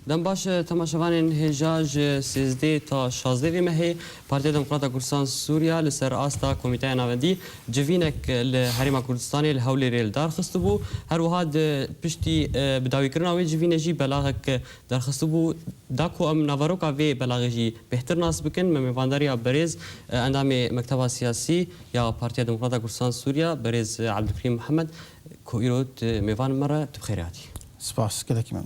دم باش تماشاوان هجاج 13 تا 16 مهی پارتی دموکرات کردستان سوریا لسر آستا کمیته ناوندی جوینک لحریم کردستانی الهولی ریل دار خستبو هر وهاد پشتی بداوی کرنا و جوینجی بلاغک در خستبو داکو ام نواروکا و بلاغجی بهتر ناس بکن ممیوانداری برز اندام مکتب سیاسی یا پارتی دموکرات کردستان سوریا برز عبدالکریم محمد کویروت میوان مرة تبخيراتي. سپاس كذاك من.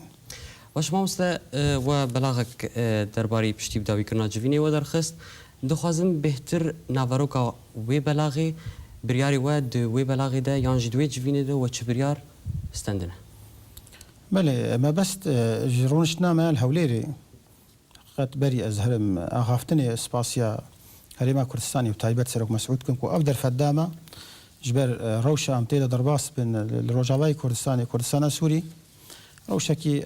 واش ما مستا و بلاغك درباري بشتي بداوي كرنا جويني و درخست دخوازم بهتر نافاروكا وي بلاغي برياري واد وي بلاغي دا يانجي دوي جويني دا وچ بريار استندنا. بله ما بس جرونشنا ما الهوليري قد بري ازهرم اغافتني سباسيا هريما كردستاني وتايبت سرك مسعود كنكو افدر فدامه جبر روشة ام تيدا درباس بين الرجاوي كردستان سوري روشة كي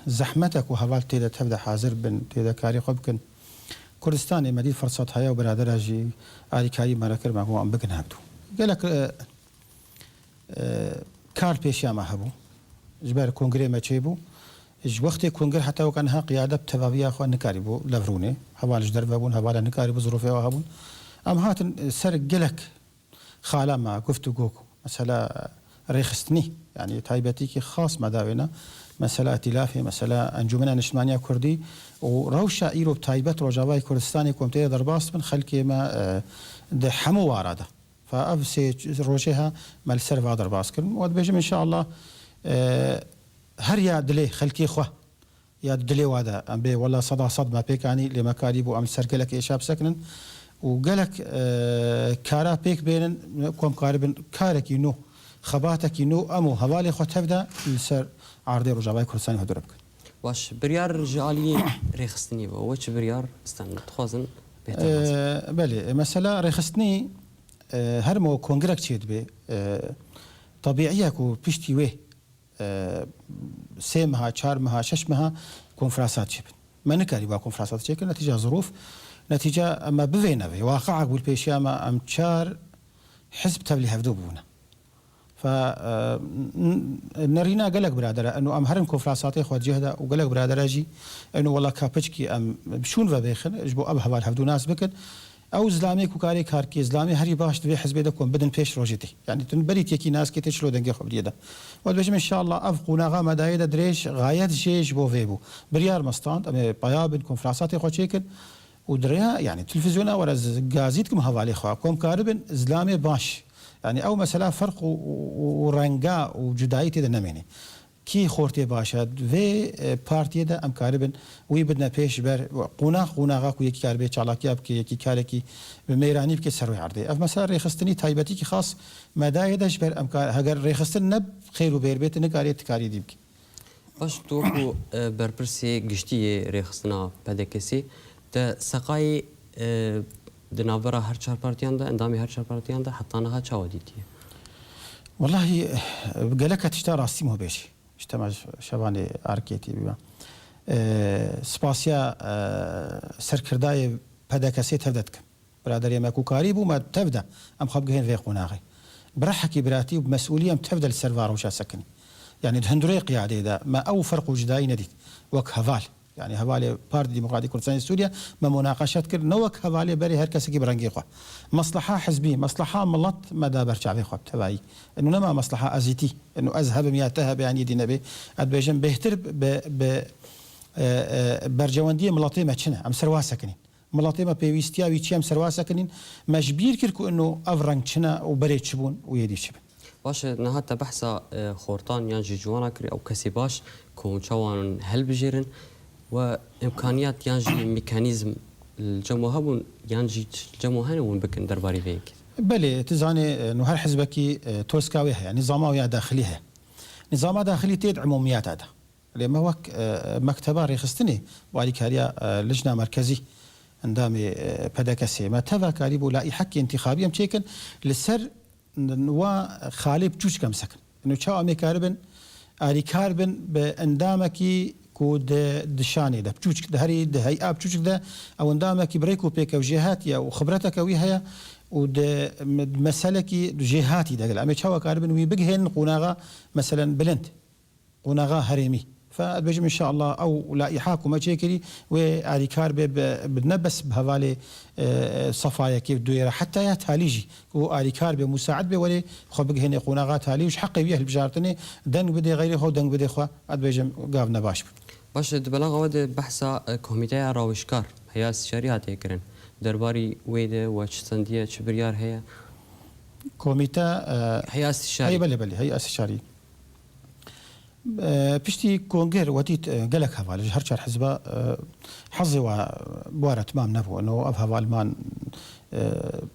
زحمتك وهوال تيدا تبدا حاضر بين تيدا كاري خبكن كردستاني مديد فرصات هيا وبرادر اجي علي كاي مراكر ما هو ام بكن هبدو قالك كار بيشيا ما هبو جبر كونغري ما تشيبو وقت كونغر حتى وكانها قياده بتبابيه اخو نكاريبو لافروني هوال جدر بابون هوال نكاريبو ظروفه وهبون ام هات سرق قلك خالا ما قفتو جوكو مسألة ريخستني يعني تايبتيكي خاص مداوينا مسألة ائتلافي مسألة أنجمنا نشمانية كردي وروشة إيرو بتايبت رجاوي كردستاني كومتي درباس من خلكي ما ده حمو وارده فأفسي روجها مال سرفا درباس كرن ود بيجم إن شاء الله هر يا دلي خلكي خوه يا دلي وادا أم بي والله صدا صد ما بيكاني لمكاريبو أم سركلك إيشاب سكنن وقالك كارا بيك بين كوم قاربن كارك ينو خباتك ينو امو هوالي خو تبدا لسر عرضي رجاوي كردستان هدربك واش بريار جالي ريخستني وش بريار استنى تخوزن بله مثلا ريخستني هرمو كونغرك تشيد بي طبيعيك وبشتي ويه سيمها تشارمها ششمها كونفراسات شبن ما نكاري با كونفراسات شكل نتيجه ظروف نتيجة أما بفينا في واقع أقول بيشياما أم تشار حزب تبلي هفدوبونا فنرينا قالك برادر أنه أم هرم كونفرانساتي خود جهدا وقالك برادر أجي أنه والله كابتشكي أم بشون فبيخن إجبو أب هوال هفدو ناس بكن أو زلامي كوكاري كاركي زلامي هري باش تبي حزب دكم بدن بيش روجتي يعني تنبريت يكي ناس كي تشلو دنجي خبري ده والبجم إن شاء الله أفقونا غا مدايدا دريش غايات جيش بو فيبو بريار مستاند أم بيابن كونفرانساتي خود شيكن ودريها يعني تلفزيونا ولا جازيتكم هوالي خواكم كاربن زلامي باش يعني او مسألة فرق ورنقا وجدايتي ده نميني كي خورتي باشد في بارتي ده ام كاربن وي بدنا بيش بر قونا كو يكي كاربي چالاكي بكي يكي كاركي بميراني بكي سروي عرضي اف مسألة ريخستني تايبتي كي خاص مدايدش بر ام كار هگر ريخستن نب خير وبير بيت نكاري تكاري ديبكي باش توكو بربرسي گشتي ريخستنا بدكسي ده سقای دنابرا هر چهار پارتیان ده اندامی هر چهار پارتیان ده حتی نها چاودیتیه والله قالك تشتا راسي مو بيشي اجتمع شباني اركيتي بما سباسيا سركرداي بدكسي تبدتك برادر ما كوكاري بو ما تبدا ام خبقهن في قناغي برحكي براتي وبمسؤوليه تبدا السيرفر وش سكني يعني دهندري قيادي ده ما او فرق وجداي نديت وك هفال يعني هوالي بارتي ديمقراطي كردستان سوريا ما مناقشات كر نوك هوالي بري هر كسكي برنجي خو مصلحه حزبيه مصلحه ملط مدى برشعبي خو تبعي انه نما مصلحه ازيتي انه اذهب مياتها يعني دي نبي ادبيجن بهتر ب برجوانديه ملطي ما تشنا ام سروا سكنين ملطي ما بيويستيا ويتشام سروا سكنين مجبير كركو انه افرنج تشنا وبري تشبون ويدي شبن باش نهات بحثا خورطان يانجي جوانا كري او كسي باش كونشوان هل بجيرن وامكانيات يانجي ميكانيزم الجمهور يانجي الجمهور وين بكن درباري فيك بلي تزاني انه هر حزبكي توسكاويها يعني نظامها داخليها نظام داخلي تيد عموميات هذا لما هو مكتبه ريخستني وعليك هريا لجنه مركزي اندامي بدكسي ما تبع كاريبو لائحه انتخابيه مشيكن للسر وخالب جوج كم سكن انه تشاو امي كاربن اري كاربن باندامكي كود دشاني ده بجوج ده هري ده هي اب بجوج ده او اندامكي بريكو بيك وجهات يا وخبرتك ويها ود مسلكي جهاتي ده امي تشاو كاربن وي بجهن قناغه مثلا بلنت قناغه هريمي فبيجم ان شاء الله او لا يحاكم مشاكلي وعلي كاربه بنبس بهوالي صفايا كيف دويره حتى يا تاليجي وعلي كاربه مساعد به ولي خو بق هنا قناغات هالي وش حقي بيه البجارتني دنگ بدي غيري خو دنگ بدي خو بيجم قافنا باش دبلغ ود بحثا كوميتي راوشكار هي استشاري هاتي كرن درباري ويده وشتنديه شبريار هي كوميتا هي استشاري هي بلي هي استشاري بشتي كونغير وديت قالك هفال هرشار حزبه حظي وبواره تمام نبو انه ابها المان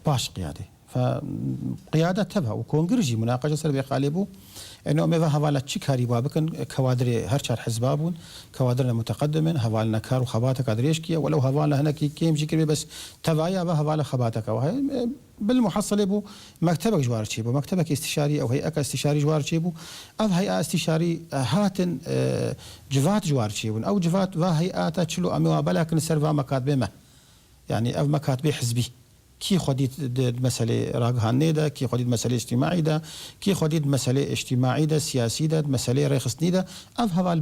باش قيادي فقياده تبها وكونغرجي مناقشه سربي قالبو انه ما هفال تشكاري بابكن كوادري هرشار حزبابون كوادرنا متقدمين هفالنا كار وخباتك ادريشكي ولو هفالنا هناك كيم جيكري بس تبايا هفال خباتك وهي بالمحصله بو مكتبك جوار تشيبو مكتبك استشاري او هيئه استشاري جوار تشيبو او هيئه استشاري هاتن جفات جوار تشيبون او جفات وهيئات تشلو اموا بلاكن سيرفا مكاتبه ما يعني او مكاتبه حزبي كي خديت مسألة راجهاني ده كي خديت مسألة اجتماعي ده كي خديت مسألة اجتماعي ده سياسي ده مسألة رخصني ده أفها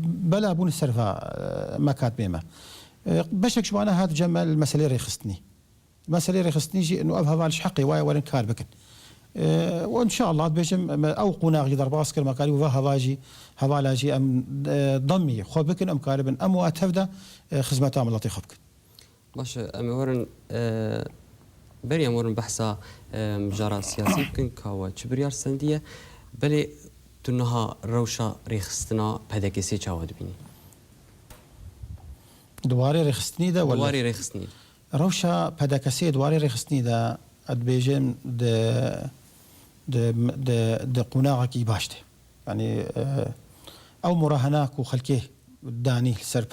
بلا بون السرفا مكاتبه ما بشك شوانا هاد جمال المسألة رخصني مسألة رخصني جي إنه أبها بالش حقي واي ورن كار بكن وإن شاء الله بيجم أو قناغ يضرب أسكر مكاري وفا هواجي هوالاجي أم ضمي خو بكن أم كاربن أم واتفدا خدمتها من لطيخ بكن باش أم ورن بري أم ورن بحثا مجارة سياسي بكن كوا شبريار سندية بلي تنها روشة رخصتنا بدك يسي جواد بيني دواري رخصتني ده ولا دواري رخصتني روشا بدكسي دواري رخصتني ده ادبيجن د قناعه كي باشته يعني او مراهناك وخلكيه داني سر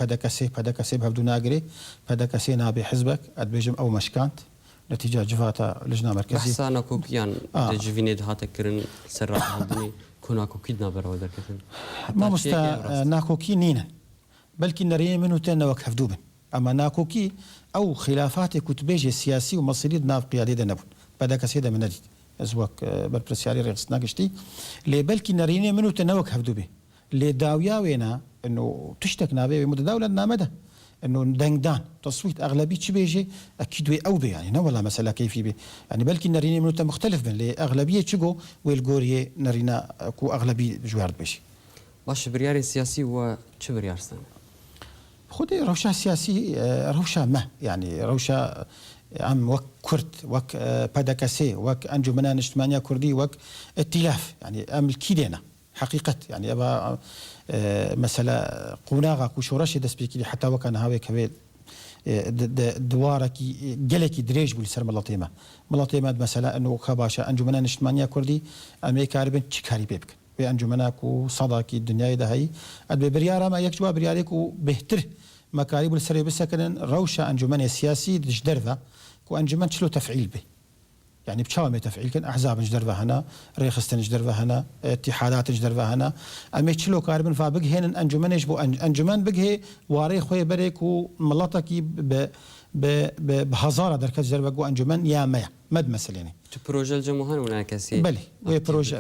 بدكسي بهبدو ناقري بدكسي نابي حزبك ادبيجم او مشكانت نتيجه جفاتا لجنه مركزيه بحثا ناكوكيان جيفينيد هاتكرن سر هادني كنا كوكيدنا برا دركتن ما مستا ناكوكي نينا بلكي نري منو تن وقف دوبن اما ناكوكي او خلافات كتبيجي سياسي ومصيري ناف قيادي نبون بدك سيده من نديد ازوك بالبرسياري رئيس ناقشتي لي بلكي نريني منو تنوك هفدوبي لي داويا وينا انه تشتك نابي متداوله نامده انه دنگدان تصويت اغلبيه تشبيجي اكيد او بي يعني ولا مساله كيفي بي يعني بلكي نريني منو مختلف من لي اغلبيه تشغو والغوريه نرينا كو اغلبيه جوار بيجي باش برياري سياسي و شبريار سن خذي روشة سياسي روشة ما يعني روشة عم وك كرد وك بدكسي وك أنجمنا اجتماعية كردي وك ائتلاف يعني أم الكيدينا حقيقة يعني أبا مثلا قناغا كوشورش دسبيكي حتى وكان هاوي كبير دوارك جلكي دريج بالسر ملاطيمة مثلا إنه خباشة أنجمنا اجتماعية كردي أمريكا عربين تشكاري بيبك بأنجمناك وصداقي الدنيا ده هي أدب بريارة ما يكجوا بريارك وبهتر مكاريب السرية بسكن روشة أنجمن سياسي دجدرفة وأنجمن شلو تفعيل به يعني بشاومي تفعيل كان أحزاب جدرفة هنا ريخستن جدرفة هنا اتحادات جدرفة هنا أمي شلو كاربن فبق هنا أنجمن يجبو أنجمن بقى واري خوي بريك وملطكي بهزارة دركز جدرفة وأنجمن يا ميا مد مسليني بروجه الجمهور ونعكسي بلي وي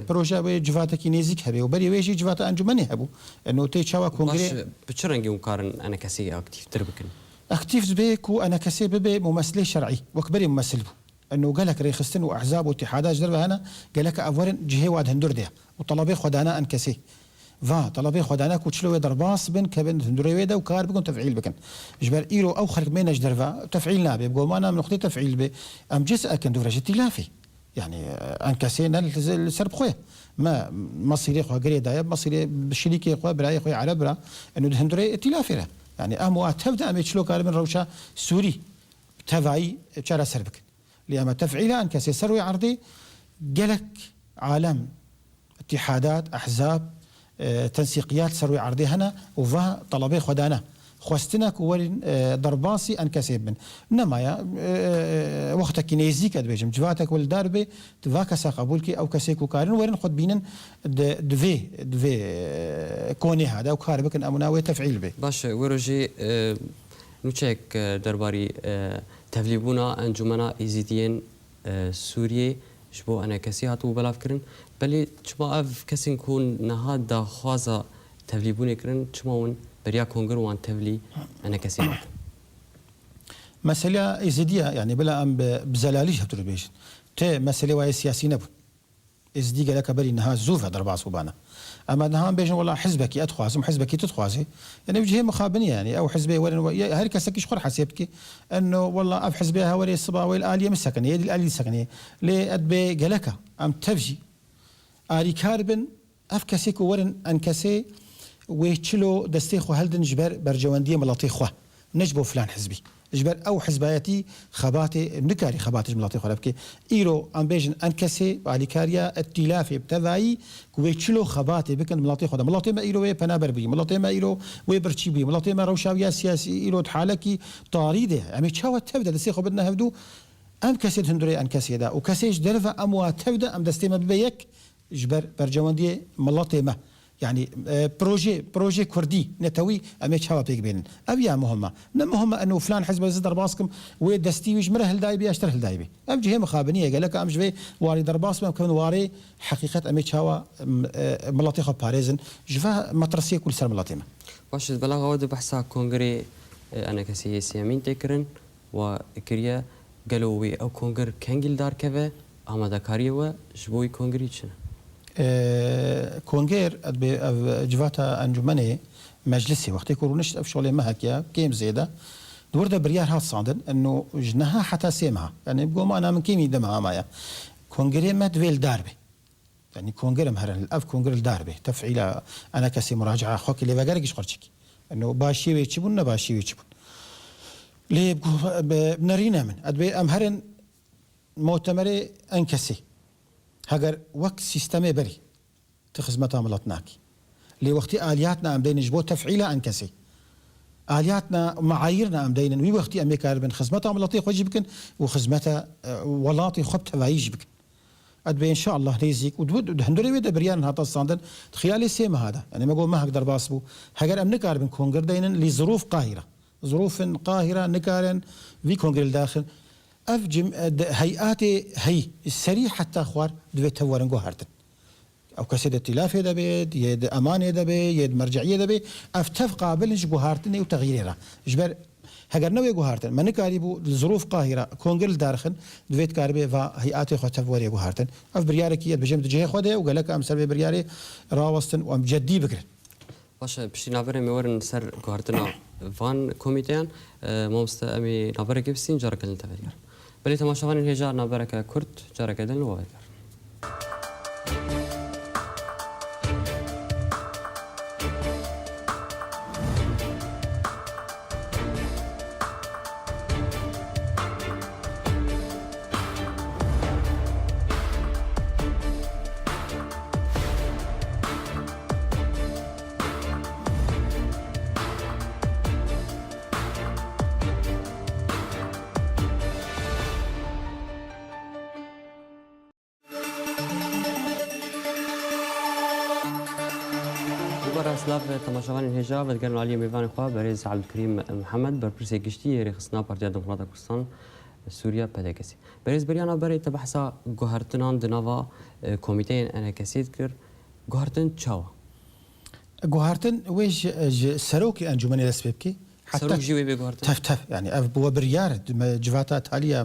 بروجه وي جفاتك نيزيك هبي وبري ويجي جفات انجمني هبو انه تي تشاوا كونغري باش بتشرنجي مقارن انا كسي اكتيف تربكن اكتيف بيك وانا كسي ببي ممثل شرعي وكبري ممثل بو انه قال لك ريخستن واحزاب واتحادات جربه هنا قال لك اولا جهه واد هندور ده وطلبي خدانا ان كسي طلبي خدانا كوتشلو درباس بن كبن هندوري ويدا وكار بكون تفعيل بكن جبر ايرو او خلق مينج درفا تفعيل نابي بقول ما انا من نقطه تفعيل بي ام جزء كان دورج ائتلافي يعني انكاسينا السرب خويا ما مصيري خو غري دايب مصيري بشريكي خو براي خو على برا انه الهندوري ائتلافي يعني امو تبدا اميتشلو كار من روشا سوري تبعي تشارا سربك لما تفعيلها انكاسي سروي عرضي جلك عالم اتحادات احزاب تنسيقيات سروي عرضي هنا وفا طلبي خدانا خواستناك ولين ضرباسي ان كسب من انما يا وقتك نيزيك ادبيجم جواتك والداربي تفاكسا قبولك او كسيكو كارن ورن خد بينن دفي كوني هذا وكاربك امناوي تفعيل به باش وروجي نوتشيك درباري تفليبونا انجمنا ايزيدين سوريا شبو انا كسي هاتو بلاف كرن بلي شبو اف كسين كون نهاد دا خوازا تفليبون كرن شمون بريا كونغر وان تفلي أنا كسيمات مسألة إزدية يعني بلا أم بزلاليش هبتر بيش تا مسألة واي سياسي نبو إزدي قالك بري إنها زوفة ضربة صوبانة أما إنها بيجن والله حزبك أتخوازم حزبك تتخوازي يعني وجهه مخابنية يعني أو حزبي ولا هركا سكيش خور حسيبك إنه والله أف حزبها ولي الصبا والآلية مسكنية دي الآلية السكنية لي أدبي قالك أم تفجي آلي كاربن أف كسيكو ورن أنكسي ويتشلو دستيخو هلدن جبر برجواندية ملاطيخوه نجبو فلان حزبي جبر او حزباتي خباتي نكاري خباتي ملاطي خربكي ايرو ام بيجن انكسي باليكاريا التلافي بتذاي كويتشلو خباتي بكن ملاطي خدا ملاطي ما ايرو وي بنابر بي ملاطي ما ايرو وي برشي بي ملاطي ما روشاويا سياسي ايرو حالكي طاريده عم تشاو تبدا دسيخو بدنا هبدو ام كسي هندري انكسي دا وكسيش درفا ام تبدا ام دستي ما بيك جبر برجواندي ملاطي ما يعني بروجي كردي نتوي امي تشاوا بيك بين ابيا مهمه مهمه انه فلان حزب زدر باسكم ودستي ويش مره الدايبي اشتر الدايبي ام جهه مخابنيه قال لك ام جوي واري درباس ما كان واري حقيقه امي تشاوا ملاطيخ باريزن جفا مطرسيه كل سر ملاطيمه باش بلاغ ود بحثا كونغري انا كسياسي يمين تكرن وكريا قالوا او كونغر كانجل دار كذا اما دكاريوا جبوي كونغري شنو كونغير جواتا انجمني مجلسي وقت يكونش افشولي ما هكيا كيم زياده دورده بريار هات صادن انه جنها حتى سيمها يعني بقوم انا من كيمي دمها مايا كونغري ما دويل داربي يعني كونغري مهرن الاف كونغري داربي تفعيل انا كسي مراجعه خوك اللي بقرقش قرشك انه باشي ويتشبون باشي ويتشبون ليه بنرينا من ادبي امهرن مؤتمري انكسي هاجر وقت سيستمي بري تخزمتها ملطناكي لوقتي آلياتنا أم دين جبو تفعيلها أنكسي آلياتنا معاييرنا أم دين وي وقتي أمي كاربن خزمتها ملطي خوجي بكن وخزمتها ولاطي خبت هوايج بكن أدبي إن شاء الله ريزيك ودود هندوري ويدا بريان هاتا الصاندن خلال السيما هذا يعني ما أقول ما هقدر باسبو هاجر أم نكاربن كونغر دينن لظروف قاهرة ظروف قاهرة نكارن في كونغر الداخل أفجم هيئاتي هي السريع حتى خوار دويت تورن جوهرتن أو كسيد التلاف هذا بيد يد أمان هذا بيد يد مرجعية هذا بيد أفتفق بلش جوهرتن وتغييرها جبر هجر نوي جوهرتن ما نكاريبو الظروف قاهرة كونجل دارخن دويت كاربي فهيئاتي خو تفوري جوهرتن أف بريارك يد بجمد جهة خوده وقال لك أمسر برياري راوستن ومجدي بكر باشه بشي نابره میورن سر جوهرتنا فان كوميتيان مامست امي نابره كيفسين جارك الانتفاعير بلي تماشاوان الهجار نابره كرد جارك دل وغير سلاف تماشاوان الهجا بدقرن علي ميفان خوا بريز عبد الكريم محمد برپرسي گشتي رخصنا بارتيا ديمقراطية كردستان سوريا بدكسي بريز بريانا بري تبحثا جوهرتنان دنافا كوميتين انا كسيد كر جوهرتن تشاوا جوهرتن ويش سروكي انجمني لسببكي سروك جيوي بجوهرتن تف يعني اف بو بريار جفاتا تاليا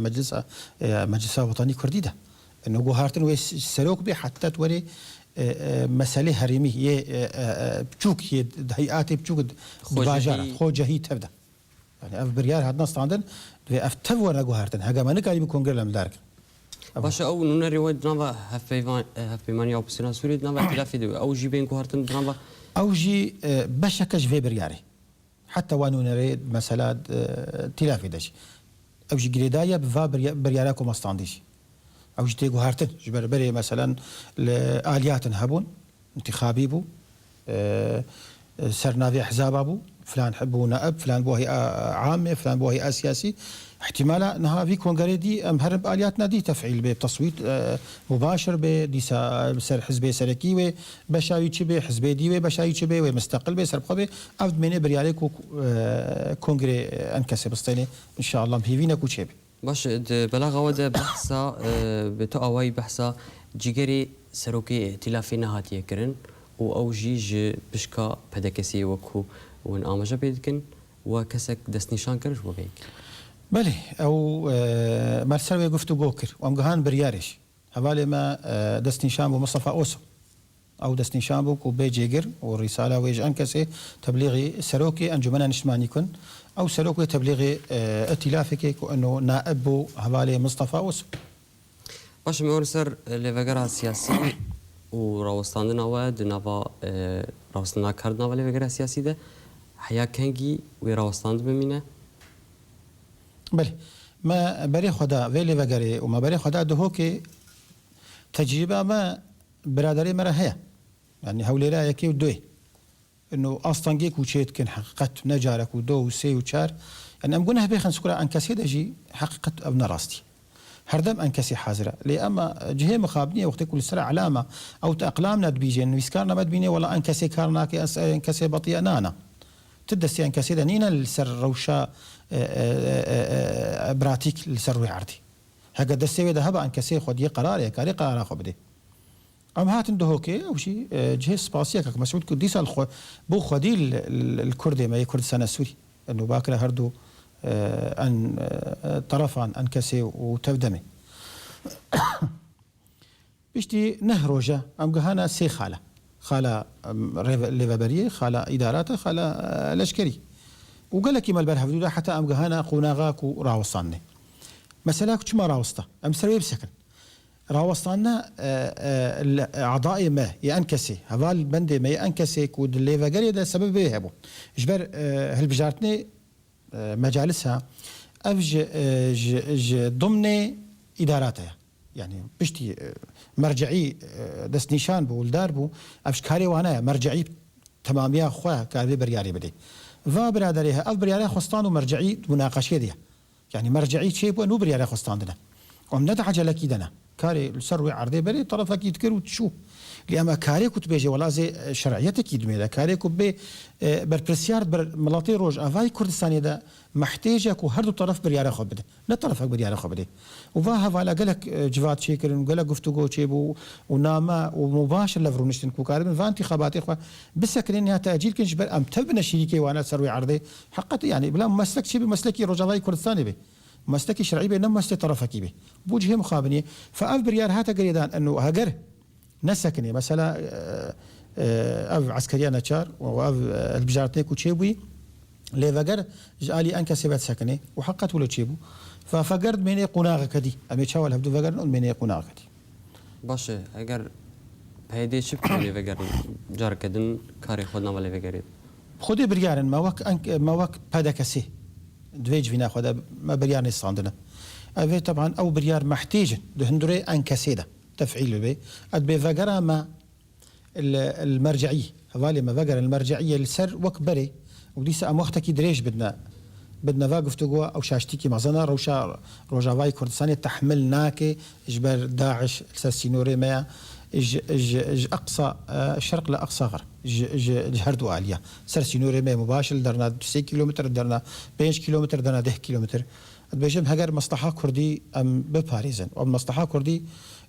مجلس وطني كرديده انه جوهرتن ويش سروك بي حتى توري مسألة هرمي بچوك هيئات بچوك باجارة خو جهي تبدا يعني اف بريار هاد ناس عندن اف تفور جوهرتن هاجا ما نكاي بكونغر لم دارك باش او نون ريواد نافا هفيمانيا اوبسيون سوري نافا اختلاف او جي بين جوهرتن نافا او جي بشكش في برياري حتى وانو نريد مسألة تلافي دشي او جي جريدايا بفا برياراكو مستانديش او جتي جوهرتن جبر بري مثلا الاليات هبون انتخابي بو سرنافي احزاب ابو فلان حبو نائب فلان بو هيئه عامه فلان بو هيئه سياسي احتمال انها في كونغري دي امهر بالياتنا دي تفعيل بتصويت مباشر بدي سر حزب سركي وبشاوي تشبي حزب دي وبشاوي تشبي ومستقل بسر بخبي افد من بريالي كونغري انكسب استني ان شاء الله بهيفينا كوتشيبي باش بلاغ ودا بحثا بتو اوي بحثا جيجري سروكي ائتلافي نهاتيه كرن و او جي بشكا بدكسي وكو وان امجا بيدكن وكسك دستنيشان كرش وبيك بله او مرسل گفتو گوکر و امگهان بریارش حوالی ما دستنیشان بو مصطفى اوسو او دستنیشان بو کو بيجيجر والرساله ويج انكسي تبليغي سروكي انجمنا نشماني كن او سروكي تبليغي ائتلافك انه نائب حوالی مصطفى اوسو باش ميون سر لفقرها السياسي وراوستاندنا واد نافا راوستاندنا كاردنا لفقرها السياسي ده حيا كنجي وراوستاند بمينه بله ما بري خدا ویلی وگری و ما بري خدا دهو که تجربه ما برادری مرا هيا يعني هولي لا يكي ودوي انه اصلا كوشيت كن حقيقه نجارك ودو وسي وشار يعني ام قلنا بيخن سكرا ان كاسي دجي حقيقه ابن راستي هردم ان كاسي حاضره لي اما جهه مخابنيه وقت كل سرعه علامه او تاقلامنا دبيجي انه يسكرنا ما دبيني ولا ان كاسي كارناك ان كاسي بطيئه نانا تدسي ان كاسي دنينا السر روشا براتيك لسروي عردي هكا دسي ده هبا ان كاسي خد قرار يا كاري قرار اخو بدي ام هات دهوكي او شي جهه سباسيه كك مسعود كديس بو خدي الكردي ما كردستان السوري انه باكره هردو ان طرفان ان كاسي وتبدمي بيشتي نهروجه ام جهانا سي خاله ليفابريه خاله اداراته خاله لشكري وقال لك ما البارح بدو حتى ام جهانا قوناغاك وراوصاني مثلا كما راوستا ام سروي بسكن راوستانا اعضاء ما ينكسي هذا بندي ما ينكسي كود ليفابريه ده سبب يهبو جبر هالبجارتني مجالسها افج ضمن اداراتها يعني بشتي مرجعي دست نشان بو الدار بو افش كاري وانا مرجعي تماميا خواه كاري برياري بدي فا برادريها اف برياري خستان ومرجعي مناقشه دي يعني مرجعي شيء بو انو برياري خستان دنا وم ندعج لك دنا كاري السروي عرضي بري طرفك يذكر وتشوف لأما كاري كنت بيجي ولا زي شرعيتك يدمي كاري كنت بي بربرسيار ملاطي روج أفاي كردستاني ده محتاجك وهردو طرف بريارة خبده لا طرفك بريارة خبده وفاها فالا قالك جواد شيكر وقالك قفتو شيبو وناما ومباشر لفرونشتن كوكاربن فانتي خباتي خوا بسكرين انها تأجيل كنش بر ام تبنى شريكي وانا سروي عرضي حقت يعني بلا مسلك شيبي مسلكي روجافاي كردستاني بي مسلكي شرعي بي نم مسلك طرفك بي بوجهه مخابنيه فاف بريار هاتا قريدان انه هاجر نسكني مثلا اف عسكريه نشار واف البجارتيك وتشيبوي ليفاجر جالي انك سبت سكني وحقت ولا تشيبو ففقرد مني قناغه كدي امي تشاول هبدو فقر مني قناغه كدي باش اگر هيدي شبك ليفاجر جار كدن كاري خدنا ولا ليفاجر خدي بريارن ما وك بادكسي دويج فينا خدا ما بريارني صاندنا افي طبعا او بريار محتاج دهندري انكسيده تفعيل به أدبي فقرة ما المرجعية هذالي ما فقرة المرجعية السر وكبري وديس أم وقتك يدريش بدنا واقف تقوى أو شاشتيكي معزنا روجافاي كردستاني تحملناك إجبار داعش الساسينوري ما إج أقصى الشرق لأقصى غرب إج هردو آلية ساسينوري ما مباشر درنا 6 كيلومتر درنا 5 كيلومتر درنا 10 كيلومتر بيجم هجر مصلحة كردي أم بباريزن أو مصلحة كردي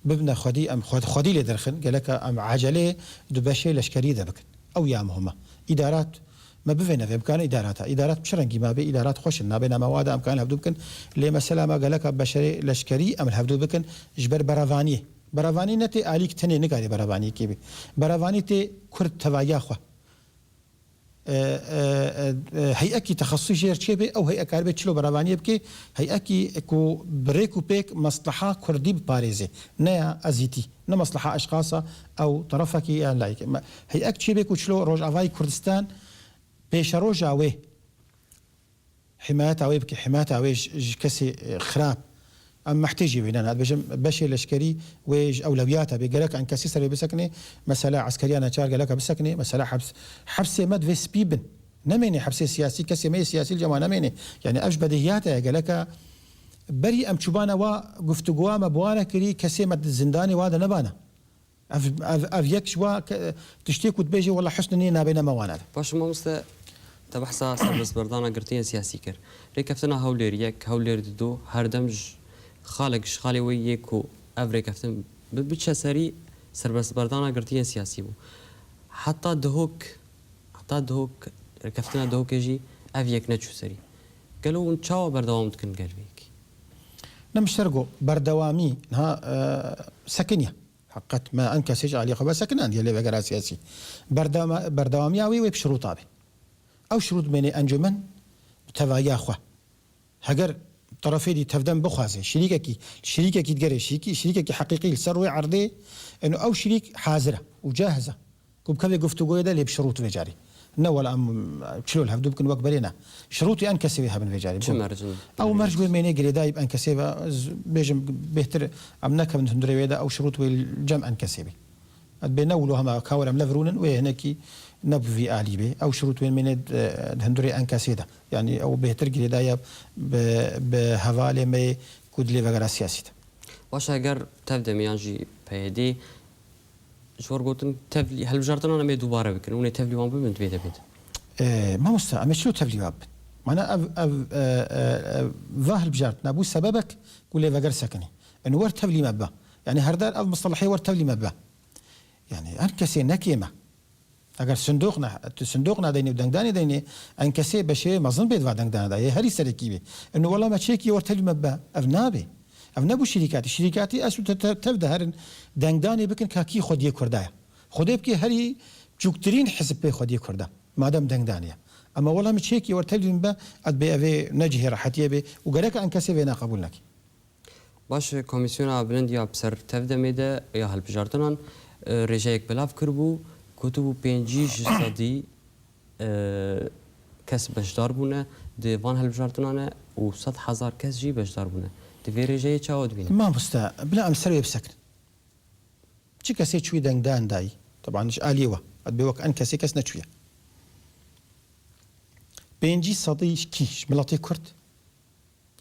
ببنى خدي أم خدي اللي درخن قال لك أم عجلة دبشة لشكري ذبكن أو يام هما إدارات ما بفينا في إمكان إدارات بشرنجي ما بي إدارات خوش بين مواد أمكان هبدو بكن اللي مثلا ما قال لك بشري لشكري أم هبدو بكن جبر برافاني نتي آليك تاني نقاري برافاني كيبي برافاني تي كرد تبايا خوا هيئكي تخصصي جير شيبي او هيئه كاربي تشلو برافانيه بكي هيئكي كو بريكو بيك مصلحه كردي بباريزي نيا ازيتي نا مصلحه اشخاص او طرفك يعني لايك هيئك تشيبي كو تشلو روج افاي كردستان بيش روج اوي حمايه اوي بكي حمايه اوي كسي خراب ام محتاجي بيننا بشي لشكري ويج اولوياتها بيقلك عن كاسي سري بسكني مساله عسكريه انا شار قالك بسكني مساله حبس مد في سبيبن نميني حبس سياسي كسي ما سياسي الجماعه نميني يعني اش بديهياتها قالك بري ام تشوبانا وقفتقوا مبوانا كري كسي مد الزنداني وهذا نبانا اف يكشوا تشتيك وتبيجي والله حسنني نابينا موانا باش ما مست تبحثا سربس بردانا قرتين سياسي كر ريكفتنا هولير دو هردمج خالي ويكو افريكا فتن بتشا سري سربس بردانا قرتين سياسي بو حتى دهوك ركفتنا دهوك يجي أفيك نتشو سري قالوا نتشاو بردوام تكن قلبيك نمشترقو بردوامي ها سكنية حقت ما أنكسج عليه خبا سكنان يلي بقرا سياسي بردوامي أوي بشروط أبي أو شروط من أنجمن تبايا خوا هجر طرفي دي تفدم بخوازي شريكك تقري شريكك حقيقي السروي عرضي إنه أو شريك حاضرة وجاهزة كم كذا قفتوا ده اللي بشروط فيجاري نول شلو الهفدو بكن وقبلنا شروطي أنكسبها من فيجاري أو مرج من يجري دايب أنكسبها بيجم بهتر أمناك من هندريدا أو شروط والجمع أنكسبي بنولوا هما كاورم لفرونن وهناكي نبفي آلي به أو شروط من هندري أنكسيدا يعني أو بهتر جري دايب بهوالي ما كود لي وغير سياسي واش اگر تبدا میانجی پیدی شور گوتن تبلی هل بجارتنا نمی دوباره بکن اون تبلی وان ببند بيد ما مستا أما شو تبلي واب معناه ظاهر بجارتنا أبو سببك قول لي وغير سكني إنه ور تبلي مبا يعني هردار المصطلحي ور تبلي مبا يعني أنكسي نكيمة اگر صندوقنا ديني ودنگداني ديني انكسي بشي مظن بيد ودنگدان دا هري سركيبه انه والله ما تشيكي ورتل مبا افنابو شركاتي اسو تبدا هرن دنگداني بكن كاكي خودي كردايا خودي بكي هري جوكترين حسب بي خودي كردا مادام دنگدانيا اما والله ما تشيكي ورتل مبا اد بي افي نجه راحتي بي وقالك انكسي بينا قبولك باش كوميسيون بلند يا بسر تبدا ميدا يا هل بجارتنان رجايك بلاف كربو كتبو بينجيش صدي كس بشدار بونه دي وان هالبجارتنانه و 100,000 كس جي بشدار بونه دي في رجاي تشاود بينا ما مستا بلا امسروي بسكن شي كسي شوي دنگدان داي طبعا مش اليوه ادبيوك ان كسي كس نشويه بينجي صدي كيش ملاتي كرد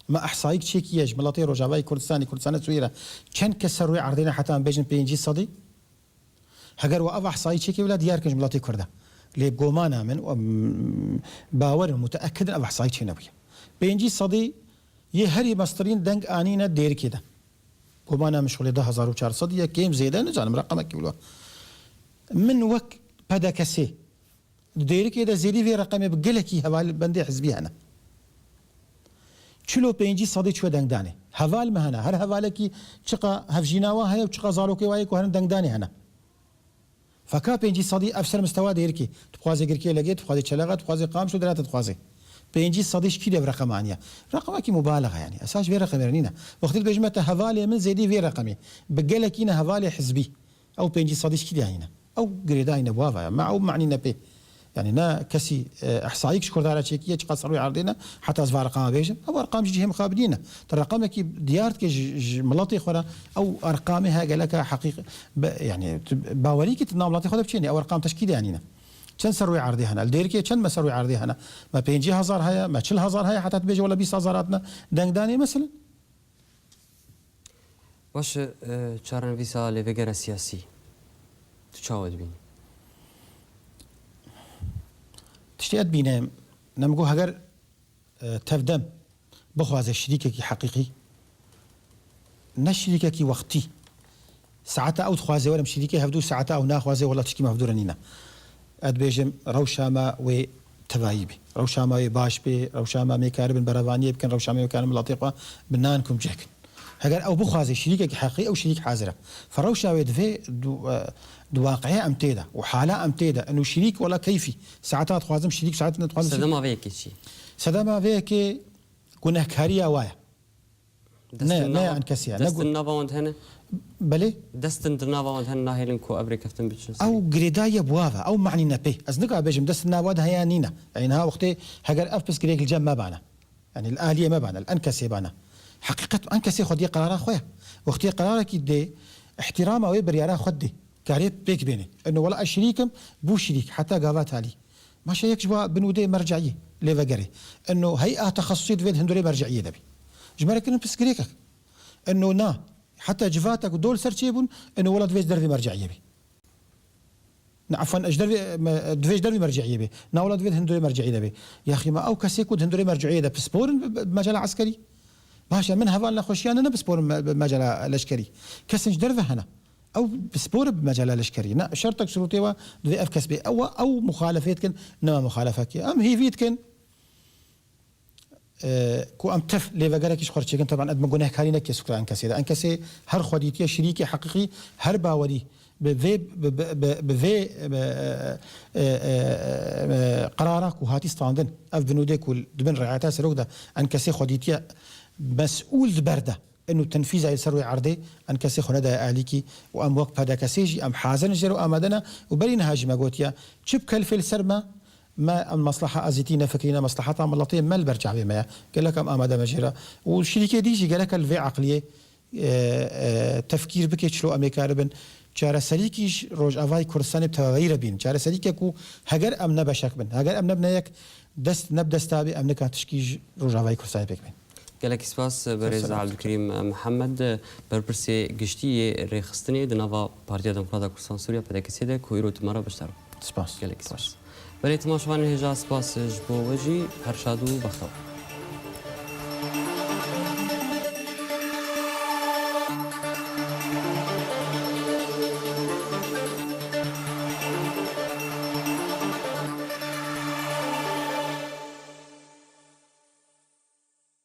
ما احصائيك تشيكياج ملاتي روجاواي كردستان سويره كان كسروي عرضنا حتى بيجن بينجي صدي هجر وأضح صايد شيء ولا ديار كنج ملاتي كرده اللي بقومانا من باور متأكد أضح صايد شيء نبيه بينجي صدي يهري مصدرين دنج آنينا دير كده قومانا مشغول 10,400 يا كيم زيادة نجعل مرقمك يقولوا من وق بدا كسي دير كده زيدي في رقم بقلكي هوال بندي حزبي أنا شلو بينجي صدي شو دنج داني هوال مهنا هر هوالكي شقا هفجينا وهاي وشقا زاروكي وهاي كوهن دنج داني هنا فكا بينجي صدي أفسر مستوى ديركي تبغازي غيركي لقيت تبغازي شلاغة تبغازي قام شو درات تبغازي بينجي صدي شكي ده برقم عنيا رقمك مبالغة يعني أساس في رقم رنينا وقت البجمة هوالي من زيدي في رقمي بقالك هنا هوالي حزبي أو بينجي صدي شكي ده هنا أو قريداين بوافا مع أو معني نبي يعني نا كسي احصائيك شكر دارا تشيكيه تقصروا عرضنا حتى ازفار ارقام بيجم او ارقام جيهم مخابدينا ترى رقمك ديارتك ملاطي خورا او ارقامها قالك حقيقه يعني باوريك تناملاطي خذ بشيني او ارقام تشكيل يعني كان سروي عرضي هنا الديركي كان ما سروي عرضي هنا ما بينجي هزار هيا ما 10,000 هيا حتى تبيجي ولا 20,000 دنگداني مثلا واش چارن ویسا لوگر سیاسی تشاود بین تشتيات بينام نمجو هجر تفدم بخواز شريكك حقيقي نشريكك وقتي ساعتا او تخوازي ولا مشريكي هفدو ساعتا او ناخوازي ولا تشكي مهفدو رنينا ادبيجم روشاما و تفايبي روشاما باش بي روشاما ميكارب برافانيه بكن روشاما كان ملاطيقه بنانكم جهكن هجر او بخواز شريكك حقيقي او شريك حاضره فروشاوي دفي واقعية أمتيدة وحالة أمتيدة إنه شريك ولا كيفي ساعات خوازم شريك ساعات نتخوازم سدما فيك شيء سدما فيك كنا كاريا وايا نا عن كسيا دست النافوند هنا بلي دست النافوند هنا هيلنكو أبريكا فتن بتشوف أو جريدايا بوافا أو معني نبي أزنقها بيجم دست النافوند هيا نينا يعني ها وقتي هجر أفبس جريك الجم ما بعنا يعني الآلية ما بعنا الأنكسي بعنا حقيقة أنكسي خدي قرار خويا وقتي قرارك يدي احترام أو بريارا خدي كاريب بيك بيني انه ولا شريكم بو شريك حتى قابات علي ما شيك جوا بنودي مرجعيه ليفاغري انه هيئه تخصصيه في هندوري مرجعيه دبي جمالك انه بسكريكك انه نا حتى جفاتك ودول سرتشيبون انه ولد فيش دربي مرجعيه بي عفوا اجدر فيش دربي مرجعيه بي نا ولد فيش هندوري مرجعيه دبي يا اخي ما او كاسيكود هندوري مرجعيه ده بسبور بمجال عسكري ماشي من هفالنا خوشيان انا بسبور بمجال العسكري كسنج درفه هنا او بسبور بمجال الاشكري نا شرطك شروطي و دو اف كسبي او مخالفات نما مخالفك ام هي فيتكن كو ام تف ليفاغاركيش خرچكن طبعا ادم گناه كاري نك سكران كسي ان كسي هر خديتي شريكي حقيقي هر باوري بذي قرارك وهاتي ستاندن اف بنودك ودبن رعايتها سرودا ان كسي خديتي مسؤول برده انه تنفيذ اي سروي عرضي ان كسي خندا اليكي وام وقت هذا كسيجي ام حازن جرو امدنا وبرين هاجم قوتيا تشب كلفل سرما ما المصلحه ازيتينا فكرينا مصلحتها ملطيه ما برجع بما قال لك ام اماده مجرى والشركه ديجي قال لك الفي عقليه تفكير بك شلو امريكا ربن چاره سریکیش روز اوای کردستان بتغییر بین چاره سریکه کو هگر ام نباشک بن هگر ام نبنه یک دست نبدستابی ام نکاتشکیش روز اوای کردستان بکن گلک سپاس برز عبدالکریم محمد برپرسی گشتی ریخستنی دنوا پارتیا دموکرات کردستان سوریا پیدا کسیده کویرو تمارا بشتر سپاس گلک سپاس برای تماشاوان هجا سپاس جبو وجی هر شادو بخیر